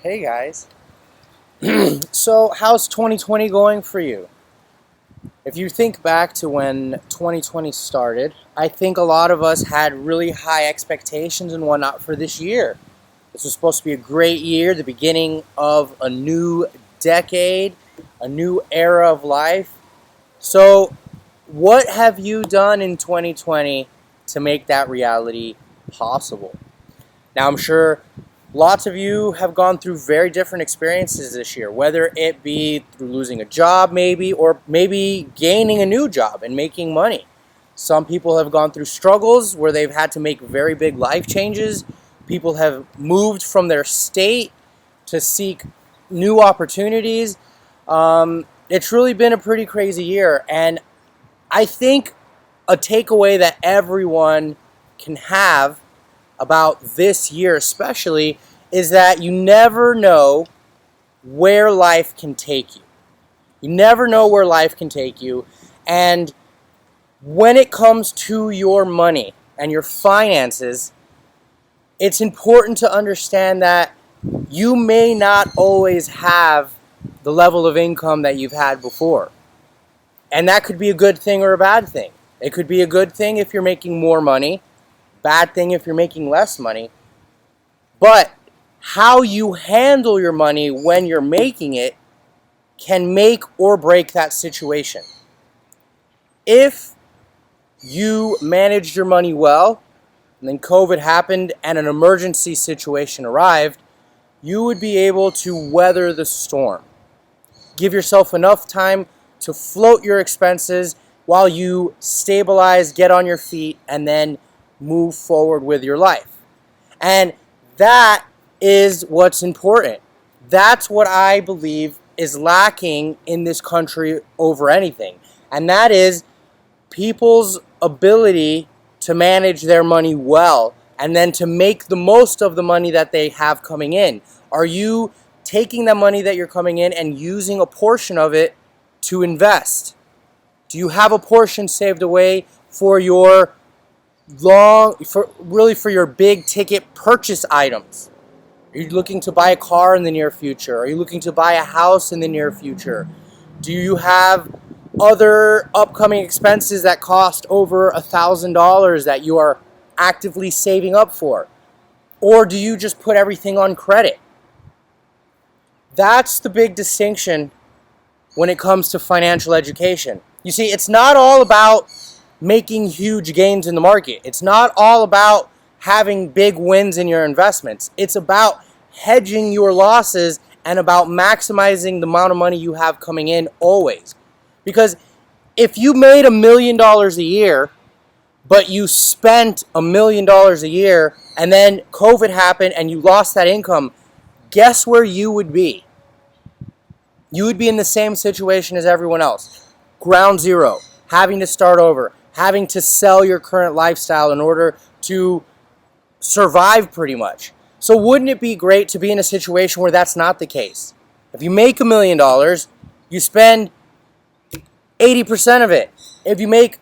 Hey guys. So, how's 2020 going for you? If you think back to when 2020 started, I think a lot of us had really high expectations and whatnot for this year. This was supposed to be a great year, the beginning of a new decade, a new era of life. So, what have you done in 2020 to make that reality possible? Now, I'm sure lots of you have gone through very different experiences this year, whether it be through losing a job, maybe, or maybe gaining a new job and making money. Some people have gone through struggles where they've had to make very big life changes. People have moved from their state to seek new opportunities. It's really been a pretty crazy year, and I think a takeaway that everyone can have about this year especially is that you never know where life can take you. You never know where life can take you. And when it comes to your money and your finances, it's important to understand that you may not always have the level of income that you've had before. And that could be a good thing or a bad thing. It could be a good thing if you're making more money, bad thing if you're making less money. But how you handle your money when you're making it can make or break that situation. If you managed your money well, and then COVID happened and an emergency situation arrived, you would be able to weather the storm. Give yourself enough time to float your expenses while you stabilize, get on your feet, and then move forward with your life. And that is what's important. That's what I believe is lacking in this country over anything. And that is people's ability to manage their money well and then to make the most of the money that they have coming in. Are you taking the money that you're coming in and using a portion of it to invest? Do you have a portion saved away for your for your big ticket purchase items? Are you looking to buy a car in the near future? Are you looking to buy a house in the near future? Do you have other upcoming expenses that cost over $1,000 that you are actively saving up for? Or do you just put everything on credit? That's the big distinction when it comes to financial education. You see, it's not all about making huge gains in the market. It's not all about having big wins in your investments. It's about hedging your losses and about maximizing the amount of money you have coming in always. Because if you made $1 million a year, but you spent $1 million a year, and then COVID happened and you lost that income, guess where you would be? You would be in the same situation as everyone else. Ground zero, having to start over, having to sell your current lifestyle in order to survive pretty much. So wouldn't it be great to be in a situation where that's not the case? If you make $1 million, you spend 80% of it. If you make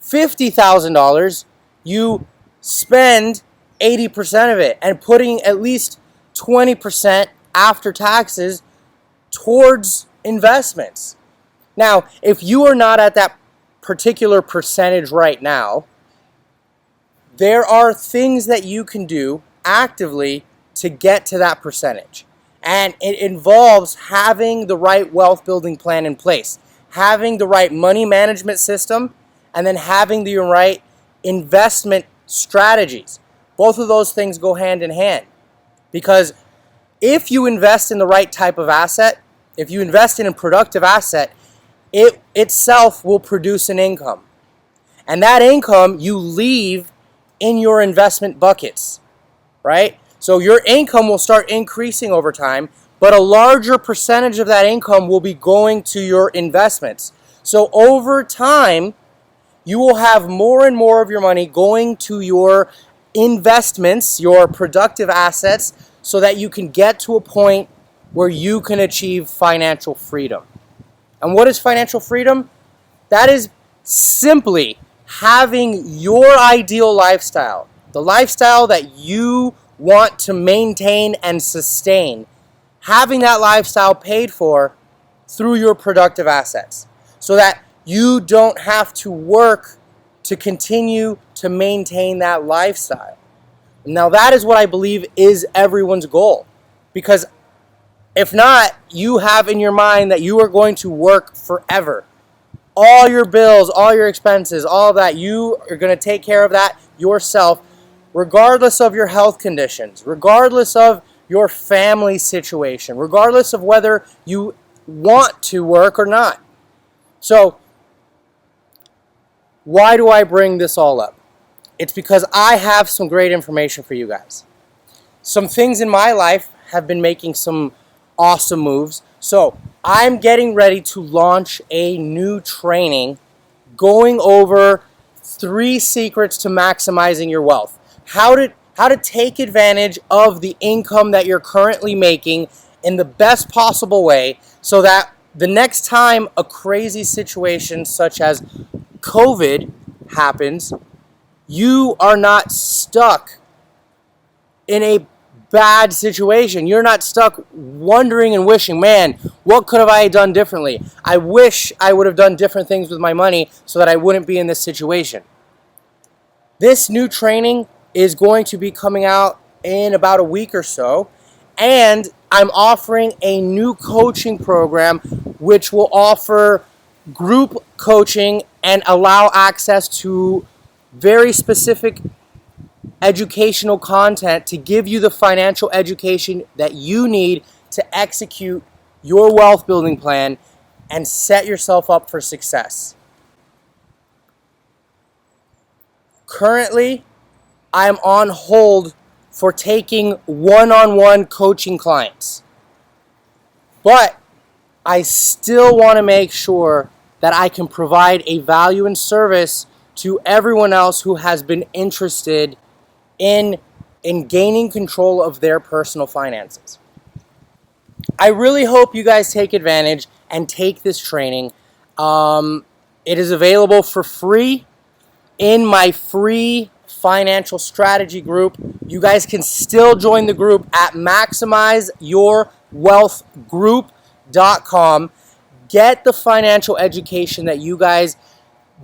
$50,000, you spend 80% of it and putting at least 20% after taxes towards investments. Now, if you are not at that particular percentage right now, there are things that you can do actively to get to that percentage. And it involves having the right wealth building plan in place, having the right money management system, and then having the right investment strategies. Both of those things go hand in hand. Because if you invest in the right type of asset, if you invest in a productive asset, it itself will produce an income. And that income you leave in your investment buckets, right? So your income will start increasing over time, but a larger percentage of that income will be going to your investments. So over time, you will have more and more of your money going to your investments, your productive assets, so that you can get to a point where you can achieve financial freedom. And what is financial freedom? That is simply having your ideal lifestyle, the lifestyle that you want to maintain and sustain, having that lifestyle paid for through your productive assets so that you don't have to work to continue to maintain that lifestyle. Now, that is what I believe is everyone's goal, because if not, you have in your mind that you are going to work forever. All your bills, all your expenses, all of that, you are going to take care of that yourself, regardless of your health conditions, regardless of your family situation, regardless of whether you want to work or not. So, why do I bring this all up? It's because I have some great information for you guys. Some things in my life have been making some awesome moves. So I'm getting ready to launch a new training going over 3 secrets to maximizing your wealth. How to take advantage of the income that you're currently making in the best possible way so that the next time a crazy situation such as COVID happens, you are not stuck in a bad situation. You're not stuck wondering and wishing, man, what could have I done differently? I wish I would have done different things with my money so that I wouldn't be in this situation. This new training is going to be coming out in about a week or so, and I'm offering a new coaching program which will offer group coaching and allow access to very specific educational content to give you the financial education that you need to execute your wealth building plan and set yourself up for success. Currently, I'm on hold for taking one-on-one coaching clients, but I still want to make sure that I can provide a value and service to everyone else who has been interested in gaining control of their personal finances. I really hope you guys take advantage and take this training. It is available for free in my free financial strategy group. You guys can still join the group at maximizeyourwealthgroup.com. Get the financial education that you guys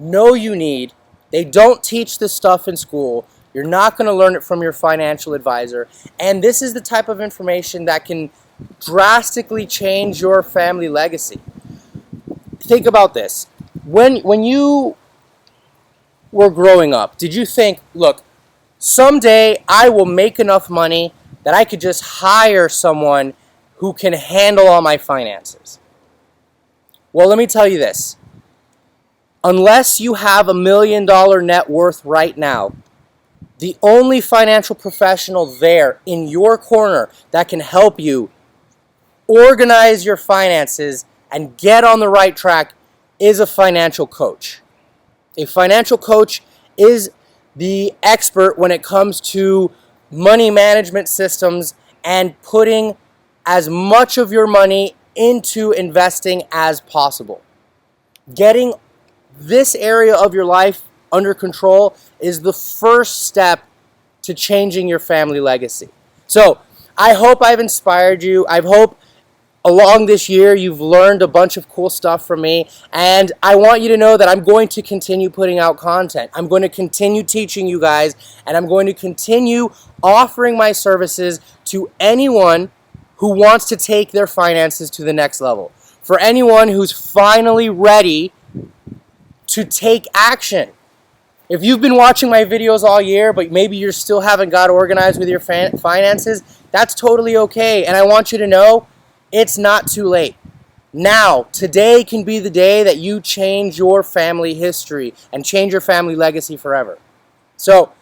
know you need. They don't teach this stuff in school. You're not going to learn it from your financial advisor. And this is the type of information that can drastically change your family legacy. Think about this. When you were growing up, did you think, look, someday I will make enough money that I could just hire someone who can handle all my finances? Well, let me tell you this. Unless you have $1 million net worth right now, the only financial professional there in your corner that can help you organize your finances and get on the right track is a financial coach. A financial coach is the expert when it comes to money management systems and putting as much of your money into investing as possible. Getting this area of your life under control is the first step to changing your family legacy. So I hope I've inspired you. I hope along this year you've learned a bunch of cool stuff from me, and I want you to know that I'm going to continue putting out content. I'm going to continue teaching you guys, and I'm going to continue offering my services to anyone who wants to take their finances to the next level. For anyone who's finally ready to take action. If you've been watching my videos all year, but maybe you still haven't got organized with your finances, that's totally okay. And I want you to know it's not too late. Now, today can be the day that you change your family history and change your family legacy forever. So,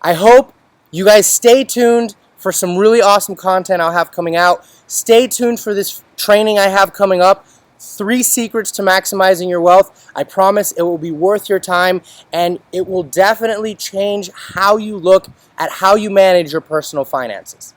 I hope you guys stay tuned for some really awesome content I'll have coming out. Stay tuned for this training I have coming up. 3 secrets to maximizing your wealth. I promise it will be worth your time, and it will definitely change how you look at how you manage your personal finances.